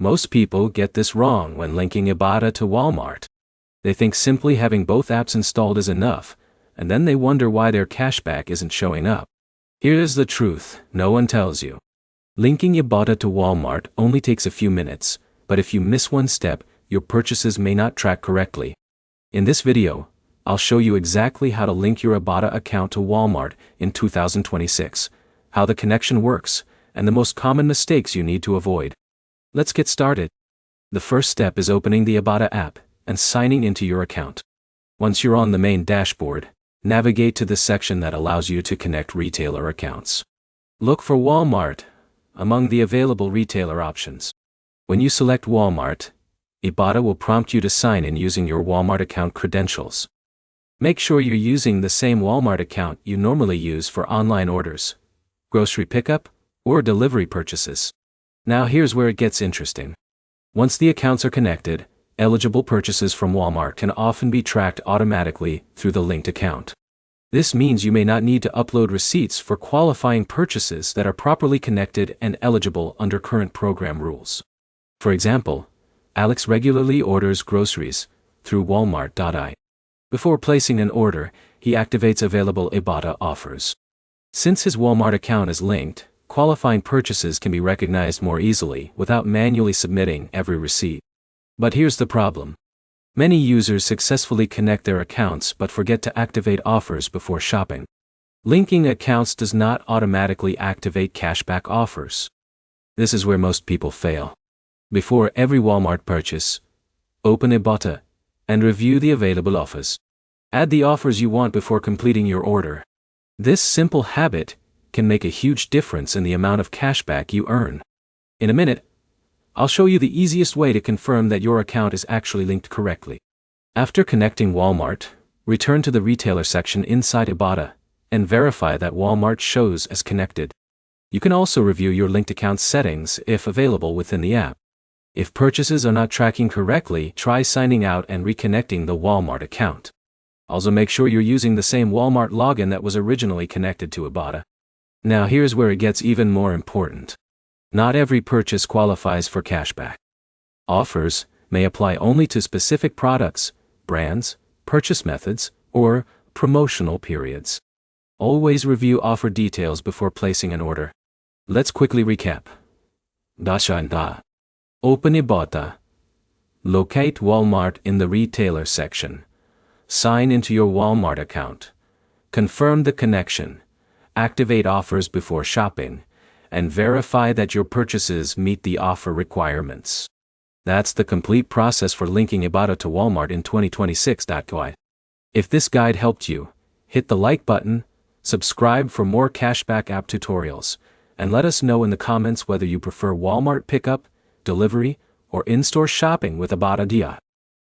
Most people get this wrong when linking Ibotta to Walmart. They think simply having both apps installed is enough, and then they wonder why their cashback isn't showing up. Here's the truth no one tells you. Linking Ibotta to Walmart only takes a few minutes, but if you miss one step, your purchases may not track correctly. In this video, I'll show you exactly how to link your Ibotta account to Walmart in 2026, how the connection works, and the most common mistakes you need to avoid. Let's get started. The first step is opening the Ibotta app and signing into your account. Once you're on the main dashboard, navigate to the section that allows you to connect retailer accounts. Look for Walmart among the available retailer options. When you select Walmart, Ibotta will prompt you to sign in using your Walmart account credentials. Make sure you're using the same Walmart account you normally use for online orders, grocery pickup, or delivery purchases. Now here's where it gets interesting. Once the accounts are connected, eligible purchases from Walmart can often be tracked automatically through the linked account. This means you may not need to upload receipts for qualifying purchases that are properly connected and eligible under current program rules. For example, Alex regularly orders groceries through Walmart.I. Before placing an order, he activates available Ibotta offers. Since his Walmart account is linked, qualifying purchases can be recognized more easily without manually submitting every receipt. But here's the problem. Many users successfully connect their accounts but forget to activate offers before shopping. Linking accounts does not automatically activate cashback offers. This is where most people fail. Before every Walmart purchase, open Ibotta and review the available offers. Add the offers you want before completing your order. This simple habit can make a huge difference in the amount of cashback you earn. In a minute, I'll show you the easiest way to confirm that your account is actually linked correctly. After connecting Walmart, return to the retailer section inside Ibotta and verify that Walmart shows as connected. You can also review your linked account settings if available within the app. If purchases are not tracking correctly, try signing out and reconnecting the Walmart account. Also make sure you're using the same Walmart login that was originally connected to Ibotta. Now here's where it gets even more important. Not every purchase qualifies for cashback. Offers may apply only to specific products, brands, purchase methods, or promotional periods. Always review offer details before placing an order. Let's quickly recap. Open Ibotta. Locate Walmart in the retailer section. Sign into your Walmart account. Confirm the connection. Activate offers before shopping, and verify that your purchases meet the offer requirements. That's the complete process for linking Ibotta to Walmart in 2026. If this guide helped you, hit the like button, subscribe for more cashback app tutorials, and let us know in the comments whether you prefer Walmart pickup, delivery, or in-store shopping with Ibotta.